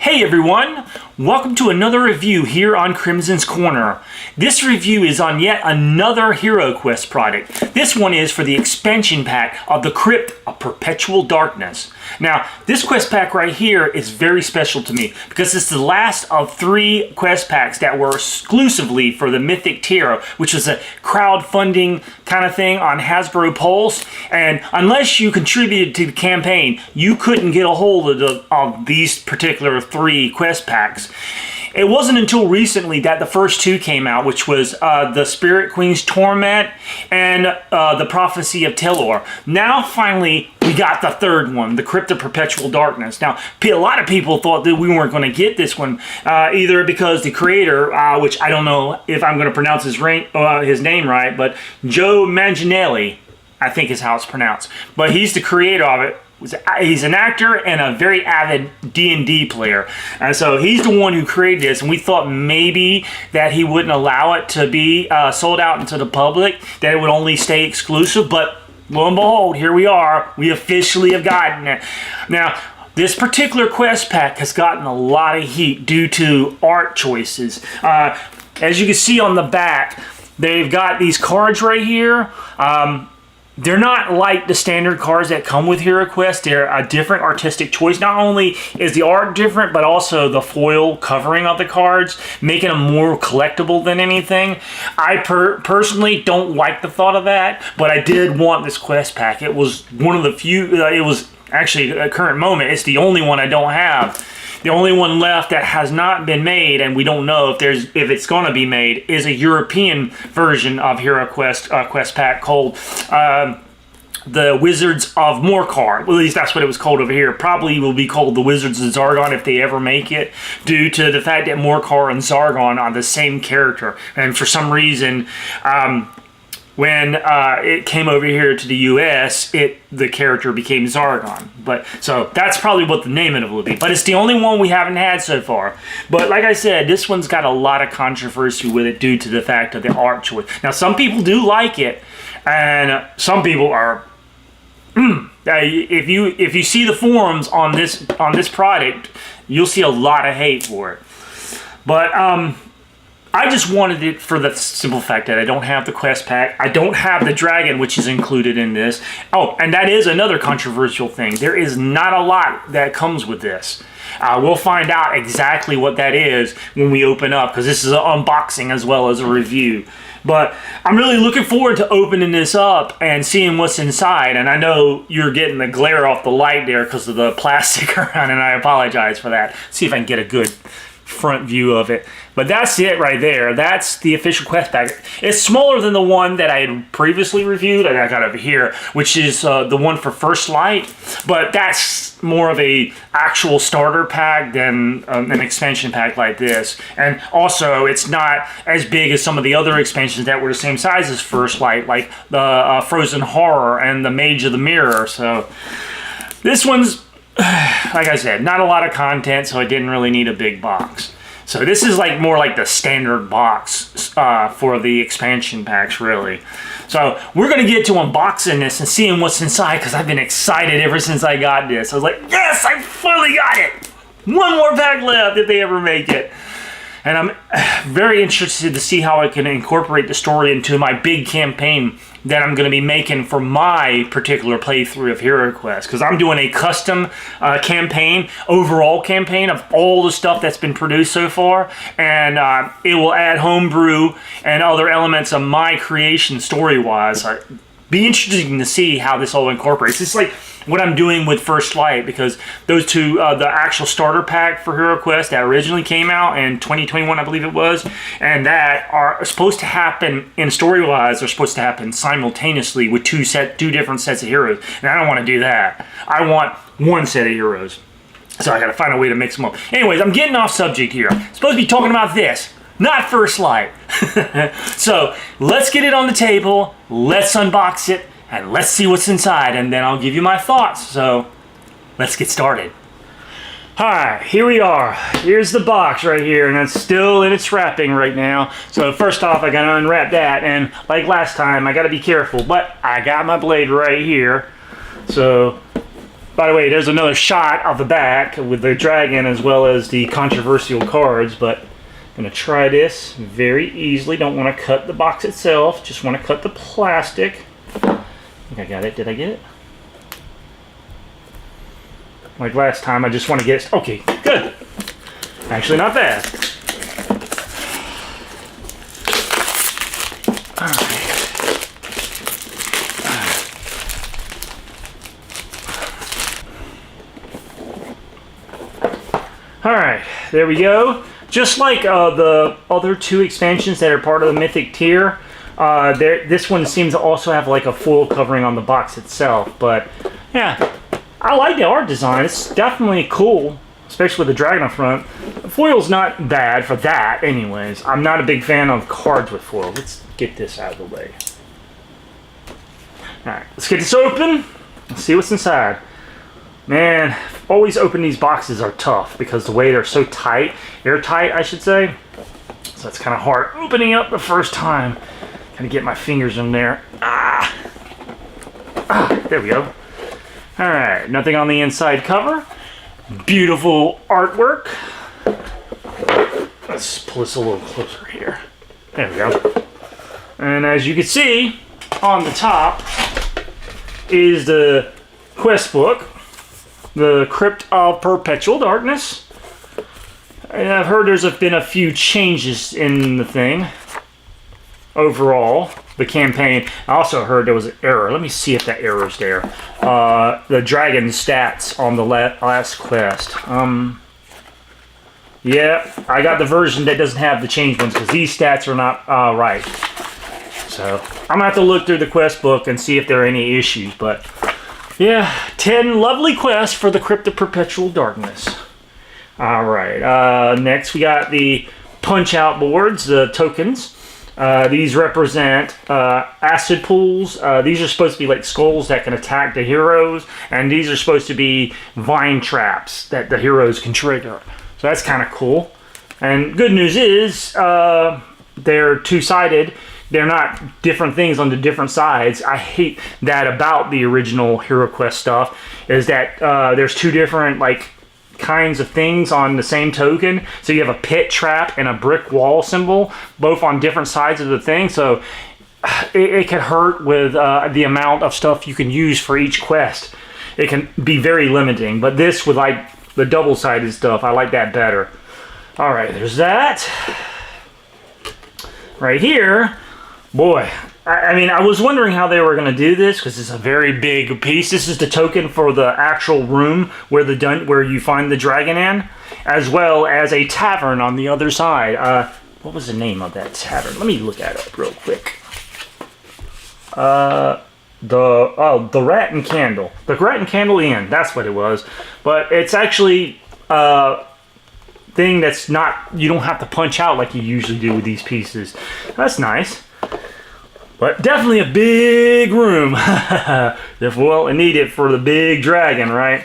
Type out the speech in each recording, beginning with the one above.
Hey everyone! Welcome to another review here on Crimson's Corner. This review is on yet another HeroQuest product. This one is for the expansion pack of the Crypt of Perpetual Darkness. Now, this quest pack right here is very special to me because it's the last of 3 quest packs that were exclusively for the Mythic tier, which was a crowdfunding kind of thing on Hasbro Pulse. And unless you contributed to the campaign, you couldn't get a hold of these particular 3 quest packs. It wasn't until recently that the first 2 came out, which was the Spirit Queen's Torment and the Prophecy of Telor. Now, finally, we got the 3rd one, the Crypt of Perpetual Darkness. Now, a lot of people thought that we weren't going to get this one, either because the creator, which I don't know if I'm going to pronounce his name right, but Joe Manganiello, I think is how it's pronounced. But he's the creator of it. He's an actor and a very avid D&D player, and so he's the one who created this, and we thought maybe that he wouldn't allow it to be sold out into the public, that it would only stay exclusive, but lo and behold, here we are. We officially have gotten it. Now, this particular quest pack has gotten a lot of heat due to art choices. As you can see on the back, they've got these cards right here. They're not like the standard cards that come with HeroQuest. They're a different artistic choice. Not only is the art different, but also the foil covering of the cards, making them more collectible than anything. I personally don't like the thought of that, but I did want this quest pack. It was one of the few, it was actually a current moment, it's the only one I don't have. The only one left that has not been made, and we don't know if it's going to be made, is a European version of HeroQuest quest pack called the Wizards of Morcar. Well, at least that's what it was called over here. Probably will be called the Wizards of Zargon if they ever make it, due to the fact that Morcar and Zargon are the same character. And for some reason, when it came over here to the US, the character became Zargon. But so that's probably what the name of it will be. But it's the only one we haven't had so far. But like I said, this one's got a lot of controversy with it due to the fact of the art choice. Now, some people do like it, and some people are. If you see the forums on this product, you'll see a lot of hate for it. But I just wanted it for the simple fact that I don't have the quest pack. I don't have the dragon, which is included in this. Oh, and that is another controversial thing. There is not a lot that comes with this. We'll find out exactly what that is when we open up, because this is an unboxing as well as a review. But I'm really looking forward to opening this up and seeing what's inside. And I know you're getting the glare off the light there because of the plastic around, and I apologize for that. See if I can get a good front view of it. But that's it right there. That's the official quest pack. It's smaller than the one that I had previously reviewed, and I got over here, which is the one for First Light. But that's more of a actual starter pack than an expansion pack like this. And also, it's not as big as some of the other expansions that were the same size as First Light, like the Frozen Horror and the Mage of the Mirror. So this one's, like I said, not a lot of content, so I didn't really need a big box. So this is more like the standard box for the expansion packs, really. So we're going to get to unboxing this and seeing what's inside, because I've been excited ever since I got this. I was like, yes, I finally got it! One more pack left if they ever make it. And I'm very interested to see how I can incorporate the story into my big campaign that I'm going to be making for my particular playthrough of HeroQuest, because I'm doing a custom campaign, overall campaign of all the stuff that's been produced so far, and it will add homebrew and other elements of my creation story-wise. Be interesting to see how this all incorporates. It's like what I'm doing with First Light, because those two, the actual starter pack for HeroQuest that originally came out in 2021, I believe it was, and that are supposed to happen in story-wise, are supposed to happen simultaneously with two different sets of heroes. And I don't want to do that. I want one set of heroes. So I got to find a way to mix them up. Anyways, I'm getting off subject here. I'm supposed to be talking about this, not First Light. So let's get it on the table. Let's unbox it. And let's see what's inside, and then I'll give you my thoughts. So, let's get started. Alright, here we are. Here's the box right here, and it's still in its wrapping right now. So first off, I gotta unwrap that, and like last time, I gotta be careful. But I got my blade right here. So, By the way, there's another shot of the back with the dragon as well as the controversial cards, but I'm going to try this very easily. Don't want to cut the box itself, just want to cut the plastic. I think I got it. Did I get it? Like last time, I just want to get it. Okay, good. Actually, not bad. Alright, there we go. Just like the other two expansions that are part of the Mythic tier, this one seems to also have like a foil covering on the box itself. But yeah, I like the art design. It's definitely cool, especially with the dragon up front. The foil's not bad for that anyways. I'm not a big fan of cards with foil. Let's get this out of the way. Alright, let's get this open. Let's see what's inside. Man, always open these boxes are tough because the way they're so tight, airtight I should say. So it's kind of hard opening up the first time. Gotta get my fingers in there. There we go. Alright, nothing on the inside cover. Beautiful artwork. Let's pull this a little closer here. There we go. And as you can see, on the top is the quest book. The Crypt of Perpetual Darkness. And I've heard there's been a few changes in the thing. Overall, the campaign. I also heard there was an error. Let me see if that error is there. The dragon stats on the last quest. Yeah, I got the version that doesn't have the changed ones because these stats are not right. So I'm gonna have to look through the quest book and see if there are any issues. But yeah, 10 lovely quests for the Crypt of Perpetual Darkness. Alright, next we got the punch-out boards, the tokens. These represent acid pools. These are supposed to be like skulls that can attack the heroes, and these are supposed to be vine traps that the heroes can trigger. So that's kind of cool. And good news is, they're two-sided. They're not different things on the different sides. I hate that about the original HeroQuest stuff, is that there's two different like kinds of things on the same token. So you have a pit trap and a brick wall symbol, both on different sides of the thing. So it can hurt with the amount of stuff you can use for each quest. It can be very limiting, but this with like the double-sided stuff, I like that better. All right, there's that. Right here. Boy, I mean, I was wondering how they were going to do this because it's a very big piece. This is the token for the actual room where you find the dragon in, as well as a tavern on the other side. What was the name of that tavern? Let me look that up real quick. The Rat and Candle. The Rat and Candle Inn. That's what it was. But it's actually thing that's not, you don't have to punch out like you usually do with these pieces. That's nice. But definitely a big room. Well, I need it for the big dragon, right?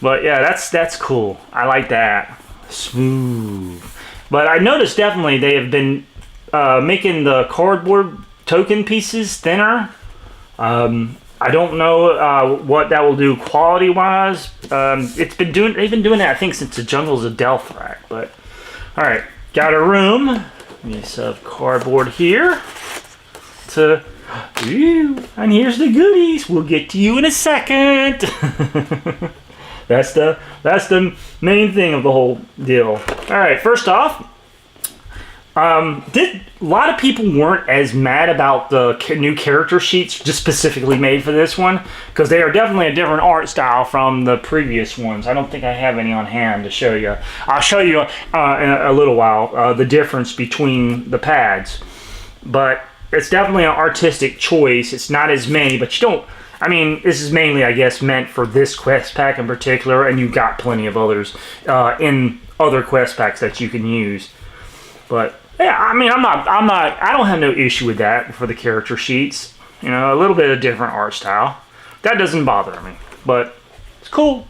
But yeah, that's cool. I like that. Smooth. But I noticed definitely they have been making the cardboard token pieces thinner. I don't know what that will do quality-wise. They've been doing that I think since the Jungles of Delphrak. But all right, got a room. Piece of cardboard here. And here's the goodies. We'll get to you in a second. That's the main thing of the whole deal. All right, first off, a lot of people weren't as mad about the new character sheets just specifically made for this one because they are definitely a different art style from the previous ones. I don't think I have any on hand to show you. I'll show you in a little while the difference between the pads, but it's definitely an artistic choice. It's not as many, but you don't. I mean, this is mainly, I guess, meant for this quest pack in particular, and you've got plenty of others in other quest packs that you can use. But yeah, I mean, I don't have no issue with that for the character sheets. You know, a little bit of different art style. That doesn't bother me, but it's cool.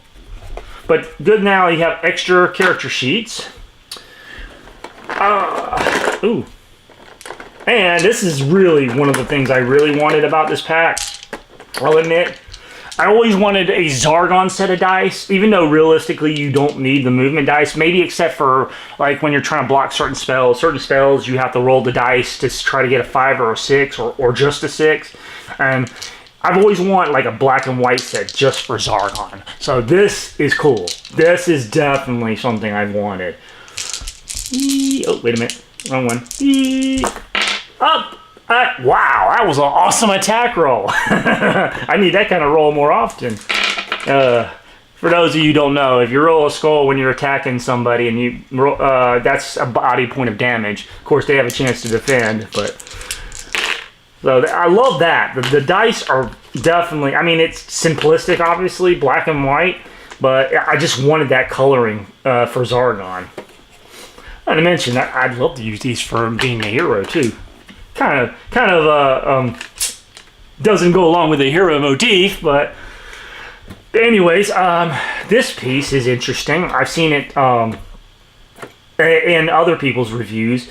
But good now, you have extra character sheets. Ooh. And this is really one of the things I really wanted about this pack. I'll admit, I always wanted a Zargon set of dice, even though realistically you don't need the movement dice, maybe except for like when you're trying to block certain spells. Certain spells you have to roll the dice to try to get a 5 or a 6 or just a 6. And I've always wanted like a black and white set just for Zargon. So this is cool. This is definitely something I've wanted. Oh, wait a minute. Wrong one. Up! Wow, that was an awesome attack roll. I need that kind of roll more often. For those of you who don't know, if you roll a skull when you're attacking somebody and you roll, that's a body point of damage. Of course, they have a chance to defend, but so I love that. The dice are definitely, I mean, it's simplistic, obviously, black and white, but I just wanted that coloring for Zargon. Not to mention, I'd love to use these for being a hero too. Kind of doesn't go along with the hero motif, but anyways, this piece is interesting. I've seen it in other people's reviews,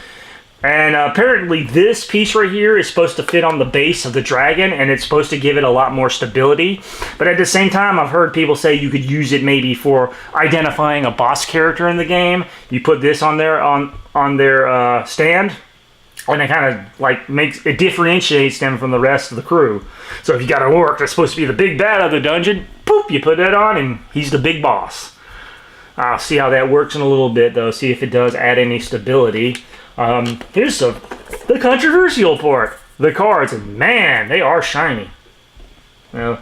and apparently this piece right here is supposed to fit on the base of the dragon, and it's supposed to give it a lot more stability. But at the same time, I've heard people say you could use it maybe for identifying a boss character in the game. You put this on their stand, and it kind of like differentiates them from the rest of the crew. So if you got an orc that's supposed to be the big bad of the dungeon, poop, you put that on and he's the big boss. I'll see how that works in a little bit though, see if it does add any stability. Here's the controversial part. The cards, and man, they are shiny. Now,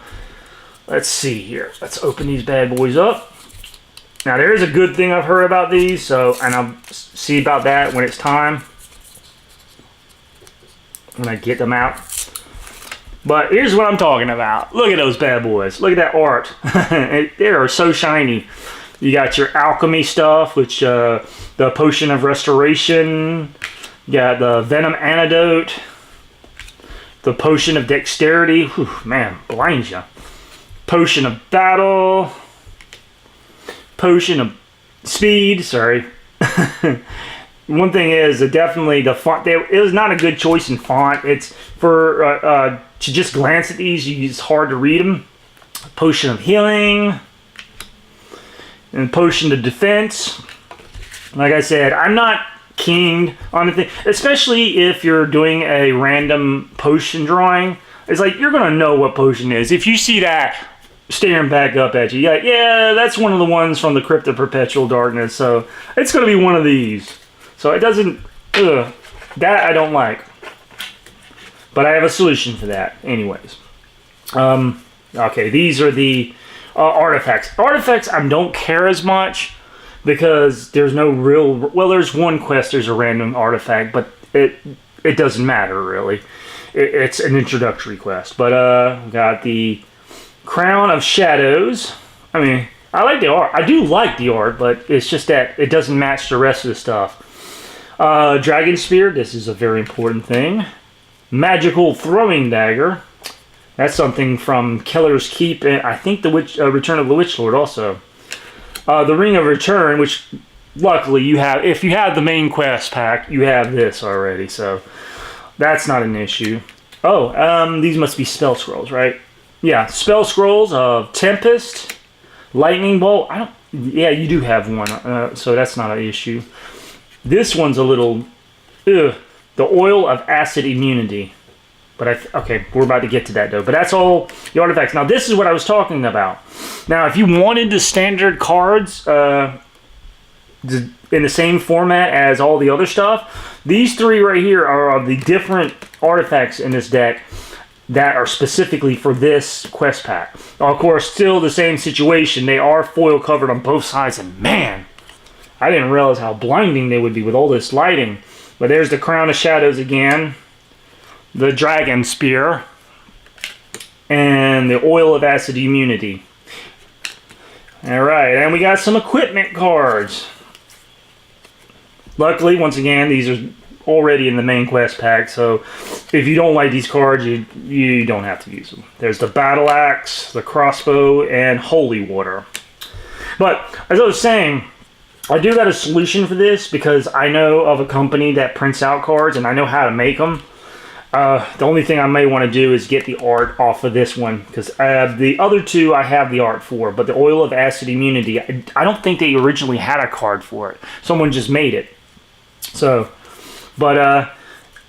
let's see here. Let's open these bad boys up. Now there is a good thing I've heard about these, and I'll see about that when it's time. When I get them out. But here's what I'm talking about. Look at those bad boys. Look at that art. They are so shiny. You got your alchemy stuff, which the potion of restoration. You got the venom antidote. The potion of dexterity. Whew, man, blinds you. Potion of battle. Potion of speed. Sorry. One thing is, definitely the font, it was not a good choice in font. It's for, to just glance at these, it's hard to read them. Potion of healing. And potion of defense. Like I said, I'm not keen on the thing, especially if you're doing a random potion drawing. It's like, you're going to know what potion is. If you see that staring back up at you, yeah, that's one of the ones from the Crypt of Perpetual Darkness, so it's going to be one of these. So it doesn't, that I don't like. But I have a solution for that anyways. Okay, these are the artifacts. Artifacts I don't care as much because there's no real, well, there's one quest, there's a random artifact, but it doesn't matter really. It's an introductory quest. But we got the Crown of Shadows. I mean, I like the art. I do like the art, but it's just that it doesn't match the rest of the stuff. Dragon Spear, this is a very important thing. Magical Throwing Dagger. That's something from Keller's Keep, and I think the Return of the Witch Lord also. The Ring of Return, which luckily you have, if you have the main quest pack, you have this already, so that's not an issue. Oh, these must be spell scrolls, right? Yeah, spell scrolls of Tempest, Lightning Bolt. Yeah, you do have one, so that's not an issue. This one's a little, the Oil of Acid Immunity. But okay, we're about to get to that though. But that's all the artifacts. Now this is what I was talking about. Now if you wanted the standard cards in the same format as all the other stuff, these three right here are the different artifacts in this deck that are specifically for this quest pack. Now, of course, still the same situation. They are foil covered on both sides, and man, I didn't realize how blinding they would be with all this lighting. But there's the Crown of Shadows again, the Dragon Spear, and the Oil of Acid Immunity. Alright, and we got some equipment cards. Luckily, once again, these are already in the main quest pack, so if you don't like these cards, you don't have to use them. There's the Battle Axe, the Crossbow, and Holy Water. But, as I was saying, I do got a solution for this because I know of a company that prints out cards and I know how to make them. The only thing I may want to do is get the art off of this one, because the other two I have the art for, but the Oil of Acid Immunity, I don't think they originally had a card for it. Someone just made it. So, but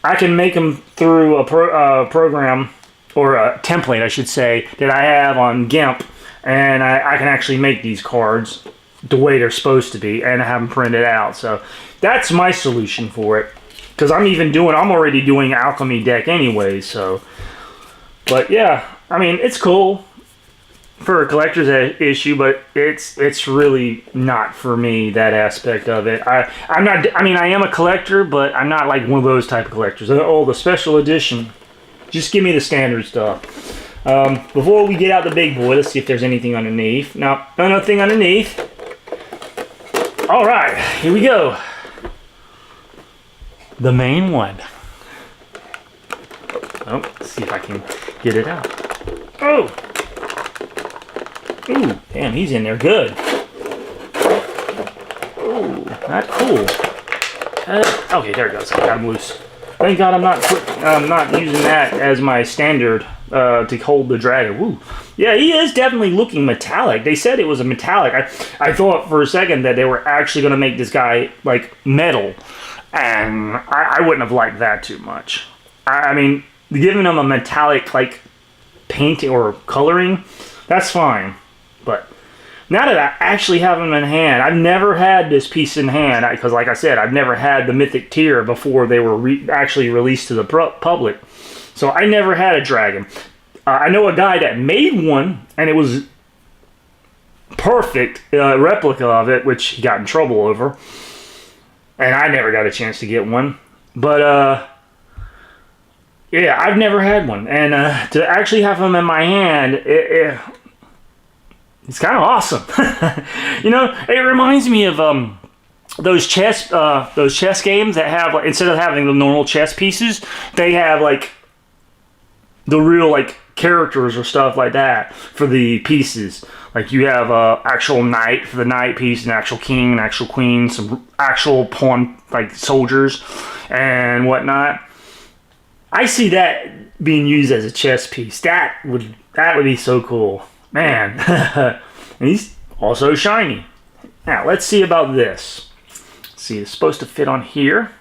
I can make them through a program, or a template, I should say, that I have on GIMP, and I can actually make these cards the way they're supposed to be, and have them printed out. So that's my solution for it. Because I'm already doing alchemy deck anyway, so. But yeah, I mean, it's cool for a collector's issue, but it's really not for me, that aspect of it. I am a collector, but I'm not like one of those type of collectors. Oh, the special edition. Just give me the standard stuff. Before we get out the big boy, let's see if there's anything underneath. No, nothing underneath. All right, here we go. The main one. Oh, let's see if I can get it out. Oh! Ooh, damn, he's in there good. Ooh, not cool. Okay, there it goes. I got him loose. Thank God I'm not using that as my standard to hold the dragon. Woo. Yeah, he is definitely looking metallic. They said it was a metallic. I thought for a second that they were actually going to make this guy like metal. And I wouldn't have liked that too much. I mean, giving him a metallic, like, painting or coloring, that's fine. But now that I actually have him in hand, I've never had this piece in hand, because like I said, I've never had the Mythic Tier before they were actually released to the public. So I never had a dragon. I know a guy that made one, and it was perfect replica of it, which he got in trouble over. And I never got a chance to get one. But, yeah, I've never had one. And to actually have them in my hand, it's kind of awesome. You know, it reminds me of those chess games that have, like, instead of having the normal chess pieces, they have, like, the real, like, characters or stuff like that for the pieces. Like, you have actual knight for the knight piece, an actual king, an actual queen, some actual pawn, like, soldiers and whatnot. I see that being used as a chess piece. That would be so cool. Man. And he's also shiny. Now, let's see about this. Let's see, it's supposed to fit on here.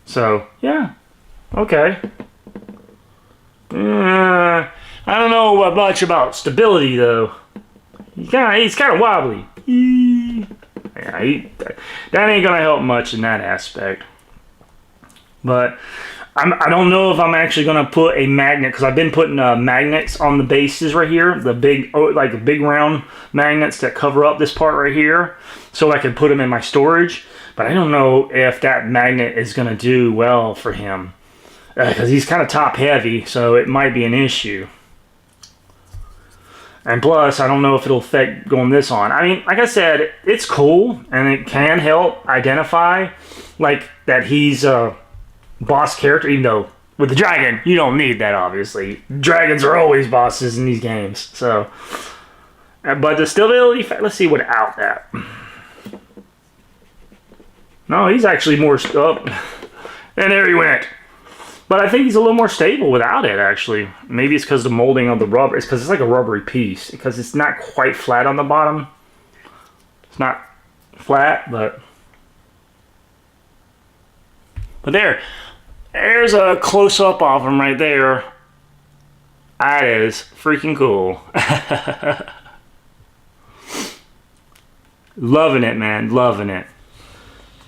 So, yeah. Okay. I don't know much about stability, though. He's kind of wobbly. Yeah, that ain't gonna help much in that aspect. But I don't know if I'm actually gonna put a magnet, because I've been putting magnets on the bases right here, the big round magnets that cover up this part right here, so I can put them in my storage. But I don't know if that magnet is gonna do well for him, because he's kind of top heavy, so it might be an issue. And plus, I don't know if it'll affect going this on. I mean, like I said, it's cool, and it can help identify, like, that he's a boss character, even though with the dragon, you don't need that, obviously. Dragons are always bosses in these games, so. But the stability, let's see without that. No, he's actually more, and there he went. But I think he's a little more stable without it, actually. Maybe it's because the molding of the rubber. It's because it's like a rubbery piece. Because it's not quite flat on the bottom. It's not flat, but there's a close-up of him right there. That is freaking cool. Loving it, man. Loving it.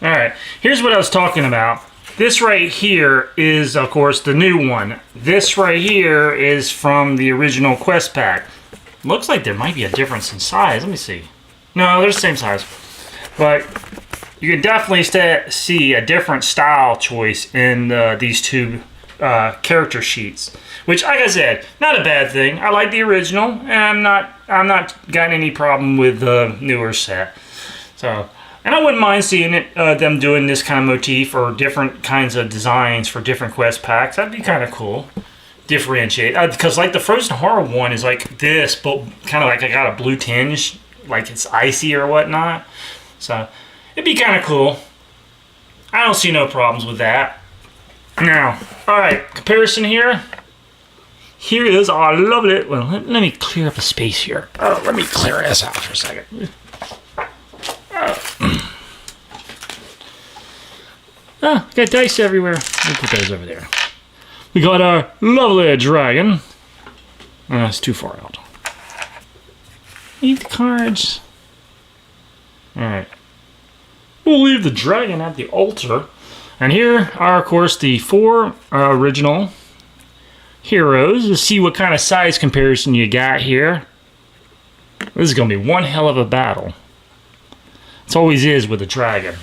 All right. Here's what I was talking about. This right here is, of course, the new one. This right here is from the original quest pack. Looks like there might be a difference in size. Let me see. No, they're the same size. But you can definitely see a different style choice in these two character sheets. Which, like I said, not a bad thing. I like the original, and I'm not got any problem with the newer set. So. And I wouldn't mind seeing it, them doing this kind of motif or different kinds of designs for different quest packs. That'd be kind of cool. Differentiate. Because like the Frozen Horror one is like this, but kind of like I got a blue tinge, like it's icy or whatnot. So it'd be kind of cool. I don't see no problems with that. Now, all right, comparison here. Here is, oh, I love it. Well, let me clear up a space here. Oh, let me clear this out for a second. Oh, got dice everywhere. We'll put those over there. We got our lovely dragon. That's too far out. Leave the cards. Alright. We'll leave the dragon at the altar. And here are, of course, the 4 original heroes. Let's see what kind of size comparison you got here. This is going to be one hell of a battle. It always is with a dragon.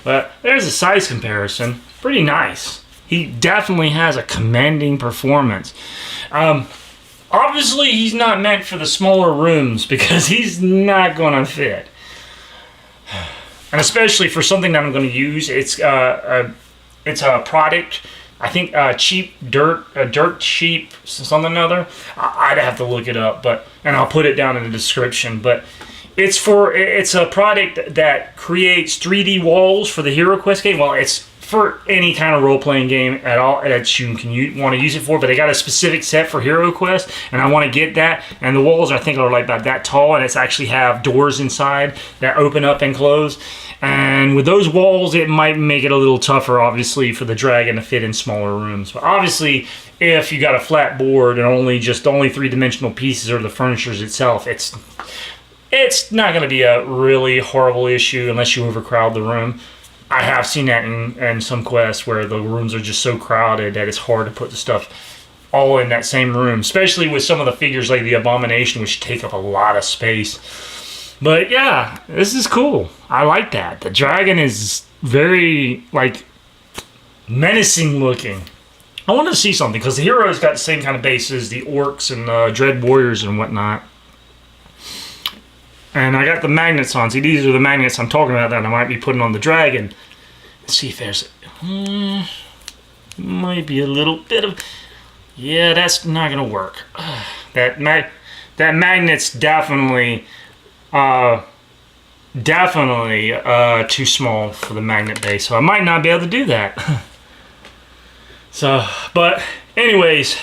But there's a size comparison. Pretty nice. He definitely has a commanding performance. Obviously, he's not meant for the smaller rooms because he's not going to fit. And especially for something that I'm going to use, it's a product. I think cheap dirt cheap something or another. I'd have to look it up, and I'll put it down in the description. But it's a product that creates 3D walls for the HeroQuest game. Well, it's for any kind of role-playing game at all that you want to use it for, but they got a specific set for HeroQuest, and I want to get that. And the walls, I think, are like about that tall, and it's actually have doors inside that open up and close. And with those walls, it might make it a little tougher, obviously, for the dragon to fit in smaller rooms. But obviously, if you got a flat board and only three-dimensional pieces or the furniture itself, it's not going to be a really horrible issue unless you overcrowd the room. I have seen that in some quests where the rooms are just so crowded that it's hard to put the stuff all in that same room, especially with some of the figures like the Abomination, which take up a lot of space. But yeah, this is cool. I like that. The dragon is very, like, menacing looking. I want to see something, because the hero's got the same kind of base as the orcs and dread warriors and whatnot. And I got the magnets on. See, these are the magnets I'm talking about that I might be putting on the dragon. Let's see if there's... might be a little bit of... Yeah, that's not going to work. That magnet's definitely too small for the magnet base. So I might not be able to do that. So, but anyways,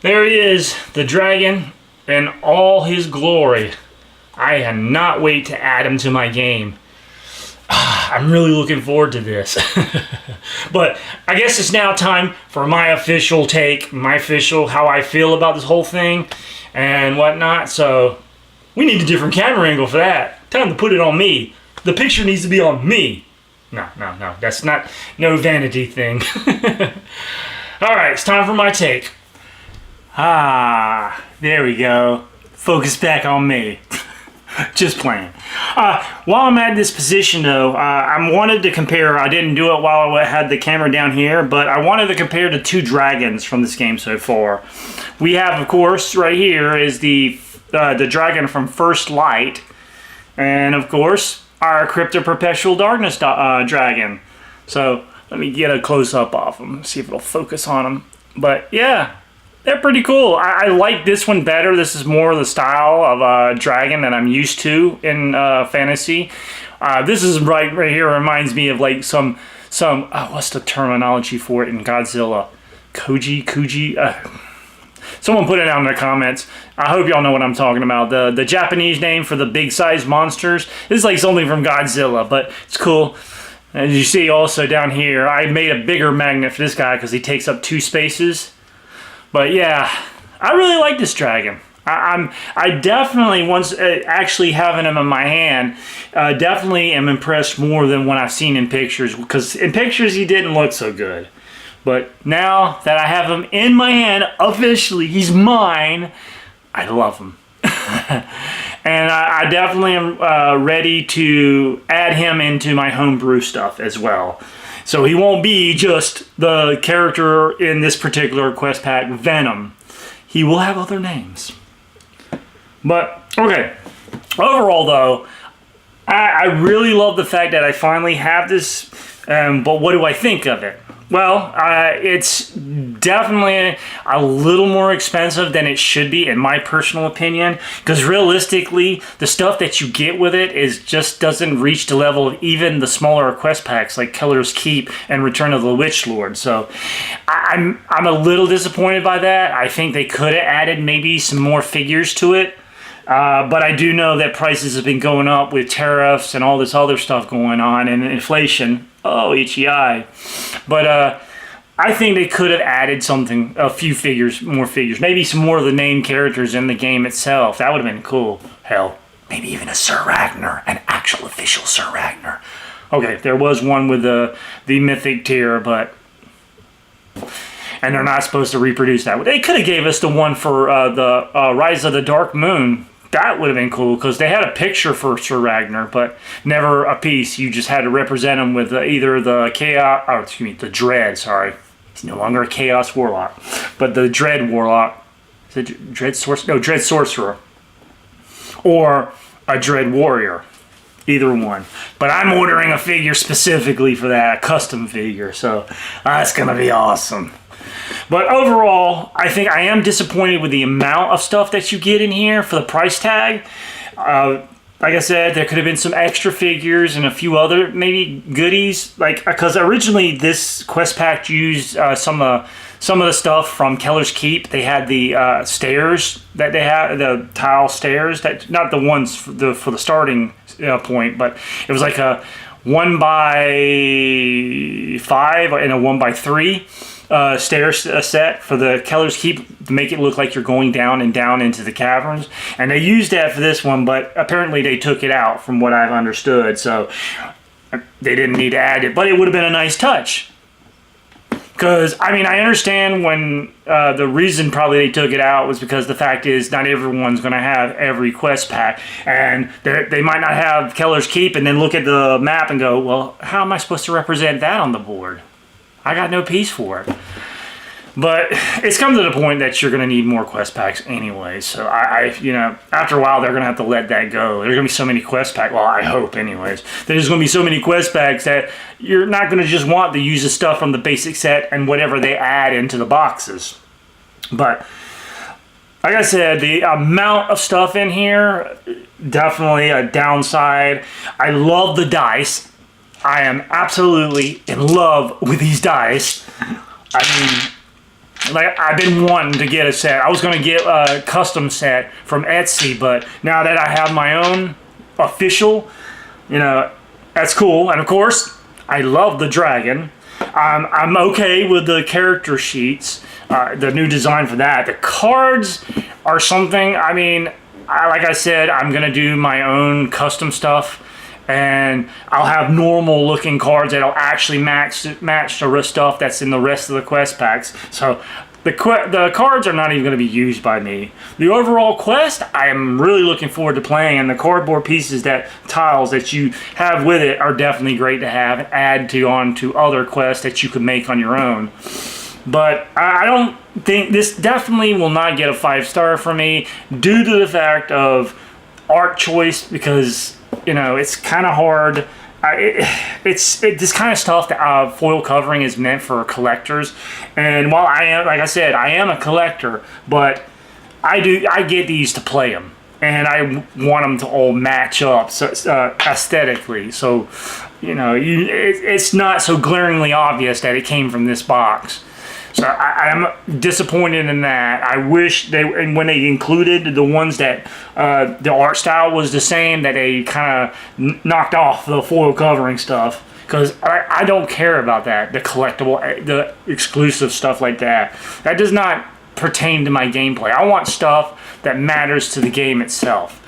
there he is, the dragon in all his glory. I cannot wait to add him to my game. I'm really looking forward to this. But I guess it's now time for my official take, how I feel about this whole thing and whatnot. So we need a different camera angle for that. Time to put it on me. The picture needs to be on me. No. That's no vanity thing. All right, it's time for my take. There we go. Focus back on me. Just playing. While I'm at this position, though, I wanted to compare. I didn't do it while I had the camera down here, but I wanted to compare the 2 dragons from this game so far. We have, of course, right here is the dragon from First Light, and of course our Crypt of Perpetual Darkness dragon. So let me get a close-up of them, see if it'll focus on them. But yeah. They're pretty cool. I like this one better. This is more the style of dragon that I'm used to in fantasy. This is right here reminds me of like some what's the terminology for it in Godzilla? Kuji. Someone put it down in the comments. I hope y'all know what I'm talking about. The Japanese name for the big size monsters. This is like something from Godzilla, but it's cool. As you see also down here, I made a bigger magnet for this guy because he takes up 2 spaces. But yeah, I really like this dragon. I definitely, once actually having him in my hand, definitely am impressed more than what I've seen in pictures. Because in pictures he didn't look so good. But now that I have him in my hand, officially, he's mine, I love him. And I definitely am ready to add him into my homebrew stuff as well. So he won't be just the character in this particular quest pack, Venom. He will have other names. But, okay. Overall, though, I really love the fact that I finally have this. But what do I think of it? Well, it's definitely a little more expensive than it should be, in my personal opinion, because realistically, the stuff that you get with it is just doesn't reach the level of even the smaller quest packs like Keller's Keep and Return of the Witch Lord. So I'm a little disappointed by that. I think they could have added maybe some more figures to it. But I do know that prices have been going up with tariffs and all this other stuff going on and inflation. Oh, itchy eye. But I think they could have added something, a few figures, more figures. Maybe some more of the named characters in the game itself. That would have been cool. Hell, maybe even a Sir Ragnar, an actual official Sir Ragnar. Okay, there was one with the mythic tier, but... And they're not supposed to reproduce that. They could have gave us the one for the Rise of the Dark Moon. That would have been cool, because they had a picture for Sir Ragnar, but never a piece. You just had to represent him with either the Chaos, or excuse me, the Dread, sorry. He's no longer a Chaos Warlock, but the Dread Warlock. Is it Dread Sorcerer? No, Dread Sorcerer. Or a Dread Warrior. Either one. But I'm ordering a figure specifically for that, a custom figure, so that's going to be awesome. But overall, I think I am disappointed with the amount of stuff that you get in here for the price tag. Like I said, there could have been some extra figures and a few other maybe goodies. Like, because originally this quest pack used some of the stuff from Keller's Keep. They had the stairs that they had, the tile stairs, that not the ones for the starting point, but it was like a 1x5 and a 1x3. Stair set for the Keller's Keep to make it look like you're going down and down into the caverns, and they used that for this one, but apparently they took it out from what I've understood, so they didn't need to add it, but it would have been a nice touch. Because, I mean, I understand when the reason probably they took it out was because the fact is not everyone's going to have every quest pack, and they might not have Keller's Keep and then look at the map and go, well, how am I supposed to represent that on the board? I got no piece for it. But it's come to the point that you're going to need more quest packs anyway. So you know, after a while, they're going to have to let that go. There's going to be so many quest packs. Well, I hope anyways. There's going to be so many quest packs that you're not going to just want to use the stuff from the basic set and whatever they add into the boxes. But like I said, the amount of stuff in here, definitely a downside. I love the dice. I am absolutely in love with these dice. I mean, like, I've been wanting to get a set. I was going to get a custom set from Etsy, but now that I have my own official, you know, that's cool. And of course, I love the dragon. I'm okay with the character sheets, the new design for that. The cards are something, I mean, like I said, I'm going to do my own custom stuff. And I'll have normal looking cards that'll actually match the stuff that's in the rest of the quest packs. So the cards are not even going to be used by me. The overall quest, I am really looking forward to playing, and the cardboard pieces, tiles that you have with it are definitely great to have and add on to other quests that you can make on your own. But I don't think this definitely will not get a 5-star from me due to the fact of art choice, because you know, it's kind of hard. It's this kind of stuff that foil covering is meant for collectors. And while I am, like I said, I am a collector, but I get these to play them, and I want them to all match up aesthetically. So, you know, it's not so glaringly obvious that it came from this box. So I'm disappointed in that. I wish when they included the ones that the art style was the same, that they kind of knocked off the foil covering stuff. Because I don't care about that, the collectible, the exclusive stuff like that. That does not pertain to my gameplay. I want stuff that matters to the game itself.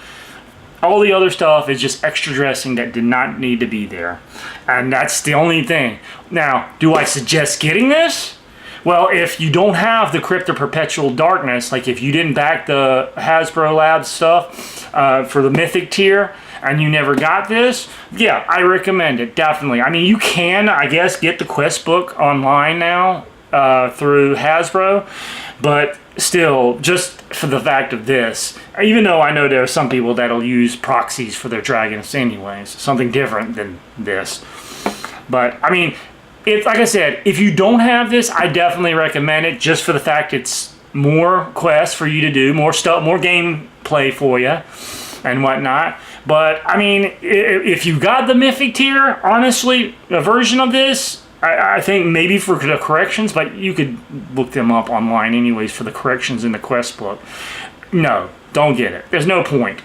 All the other stuff is just extra dressing that did not need to be there. And that's the only thing. Now, do I suggest getting this? Well, if you don't have the Crypt of Perpetual Darkness, like if you didn't back the Hasbro Labs stuff for the Mythic tier, and you never got this, yeah, I recommend it, definitely. I mean, you can, I guess, get the quest book online now through Hasbro, but still, just for the fact of this, even though I know there are some people that'll use proxies for their dragons anyways, something different than this. But, I mean, It's like I said, if you don't have this, I definitely recommend it just for the fact it's more quests for you to do, more stuff, more gameplay for you and whatnot. But I mean, if you got the mythic tier, honestly, a version of this, I think maybe for the corrections, but you could look them up online anyways for the corrections in the quest book. No, don't get it. There's no point.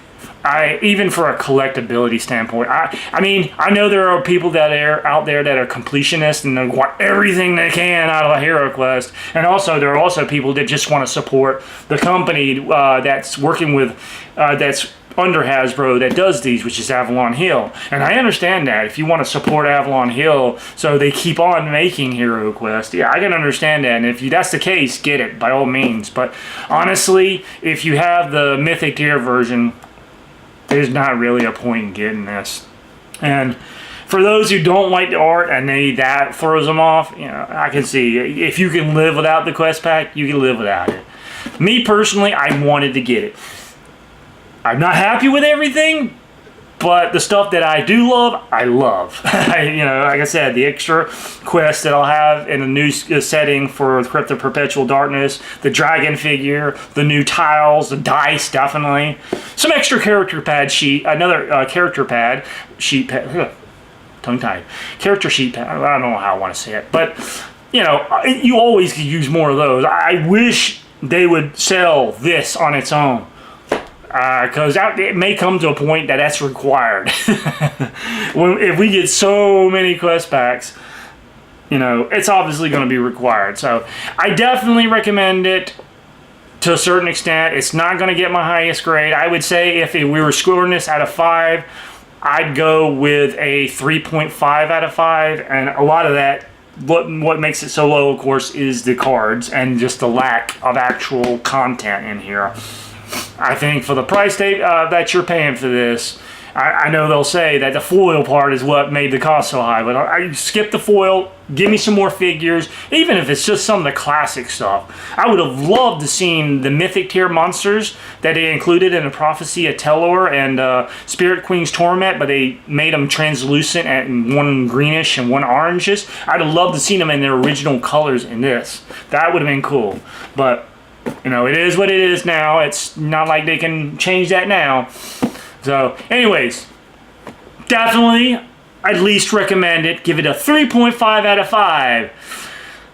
Even for a collectability standpoint, I mean, I know there are people that are out there that are completionists and they want everything they can out of a HeroQuest, and also there are also people that just want to support the company that's working with that's under Hasbro that does these, which is Avalon Hill. And I understand that if you want to support Avalon Hill so they keep on making HeroQuest, yeah, I can understand that. And if that's the case, get it by all means. But honestly, if you have the Mythic Tier version, there's not really a point in getting this. And for those who don't like the art and that throws them off, you know, I can see if you can live without the quest pack, you can live without it. Me personally, I wanted to get it. I'm not happy with everything, but the stuff that I do love, I love. You know, like I said, the extra quests that I'll have in a new setting for Crypt of Perpetual Darkness, the dragon figure, the new tiles, the dice, definitely. Some extra character pad sheet, another character pad, sheet pad, tongue-tied, character sheet pad, I don't know how I want to say it, but, you know, you always could use more of those. I wish they would sell this on its own. Because it may come to a point that that's required. If we get so many quest packs, you know, it's obviously going to be required. So I definitely recommend it to a certain extent. It's not going to get my highest grade. I would say if we were scoring this out of 5, I'd go with a 3.5 out of 5. And a lot of that, what makes it so low, of course, is the cards and just the lack of actual content in here. I think for the price that you're paying for this, I know they'll say that the foil part is what made the cost so high, but I skip the foil, give me some more figures, even if it's just some of the classic stuff. I would have loved to seen the Mythic Tier monsters that they included in the Prophecy of Telor and Spirit Queen's Torment, but they made them translucent and one greenish and one orangish. I'd have loved to seen them in their original colors in this. That would have been cool, but you know, it is what it is now. It's not like they can change that now. So, anyways, definitely, I'd least recommend it. Give it a 3.5 out of 5.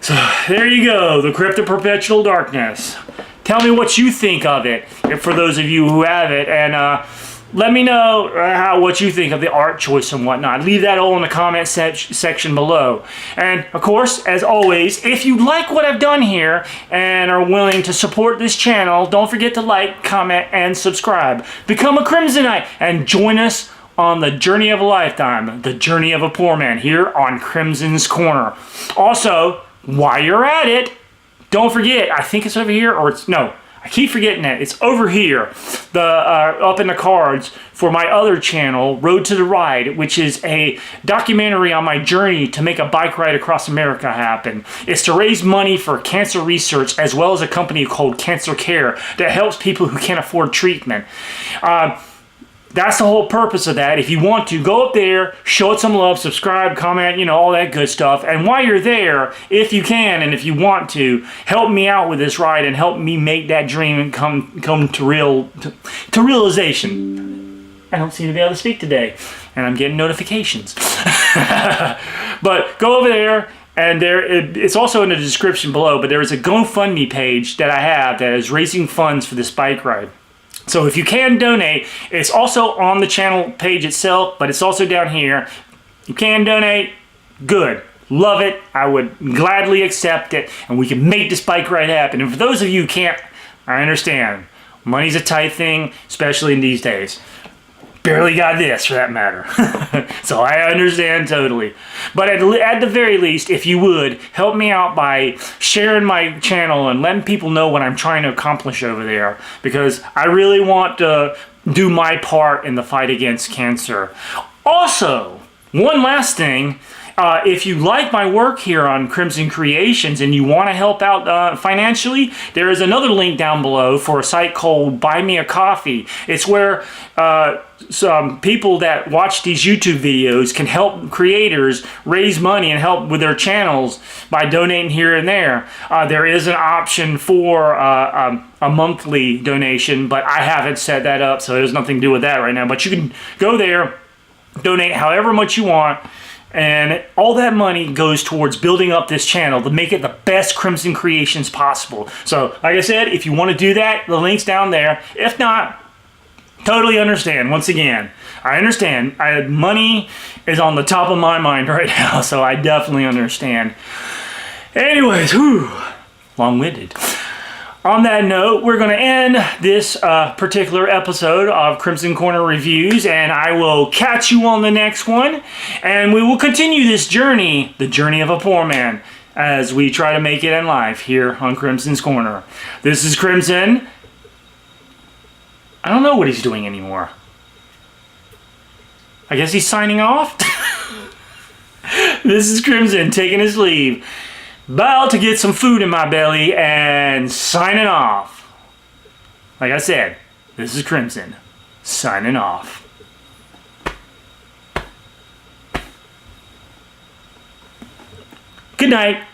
So, there you go. The Crypt of Perpetual Darkness. Tell me what you think of it, for those of you who have it. And let me know what you think of the art choice and whatnot. Leave that all in the comment section below. And of course, as always, if you like what I've done here and are willing to support this channel, don't forget to like, comment, and subscribe. Become a Crimsonite and join us on the journey of a lifetime, the journey of a poor man here on Crimson's Corner. Also, while you're at it, don't forget, I think it's over here, or it's, no, I keep forgetting that. It's over here, up in the cards for my other channel, Road to the Ride, which is a documentary on my journey to make a bike ride across America happen. It's to raise money for cancer research, as well as a company called Cancer Care that helps people who can't afford treatment. That's the whole purpose of that. If you want to, go up there, show it some love, subscribe, comment, you know, all that good stuff. And while you're there, if you can and if you want to, help me out with this ride and help me make that dream come to realization. I don't seem to be able to speak today, and I'm getting notifications. But go over there. And it's also in the description below, but there is a GoFundMe page that I have that is raising funds for this bike ride. So if you can donate, it's also on the channel page itself, but it's also down here. You can donate, good. Love it. I would gladly accept it, and we can make this bike ride happen. And for those of you who can't, I understand. Money's a tight thing, especially in these days. Barely got this, for that matter. So I understand totally. But at the very least, if you would, help me out by sharing my channel and letting people know what I'm trying to accomplish over there. Because I really want to do my part in the fight against cancer. Also, one last thing. If you like my work here on Krimson Kreations and you want to help out financially, there is another link down below for a site called Buy Me a Coffee. It's where some people that watch these YouTube videos can help creators raise money and help with their channels by donating here and there. There is an option for a monthly donation, but I haven't set that up, so there's nothing to do with that right now. But you can go there, donate however much you want, and all that money goes towards building up this channel to make it the best Krimson Kreations possible. So, like I said, if you want to do that, the link's down there. If not, totally understand. Once again, I understand. Money is on the top of my mind right now, so I definitely understand. Anyways, long-winded. On that note, we're going to end this particular episode of Krimson Corner Reviews, and I will catch you on the next one, and we will continue this journey, the journey of a poor man, as we try to make it in life here on Krimson's Corner. This is Krimson. I don't know what he's doing anymore. I guess he's signing off? This is Krimson taking his leave. About to get some food in my belly and signing off. Like I said, this is Krimson signing off. Good night.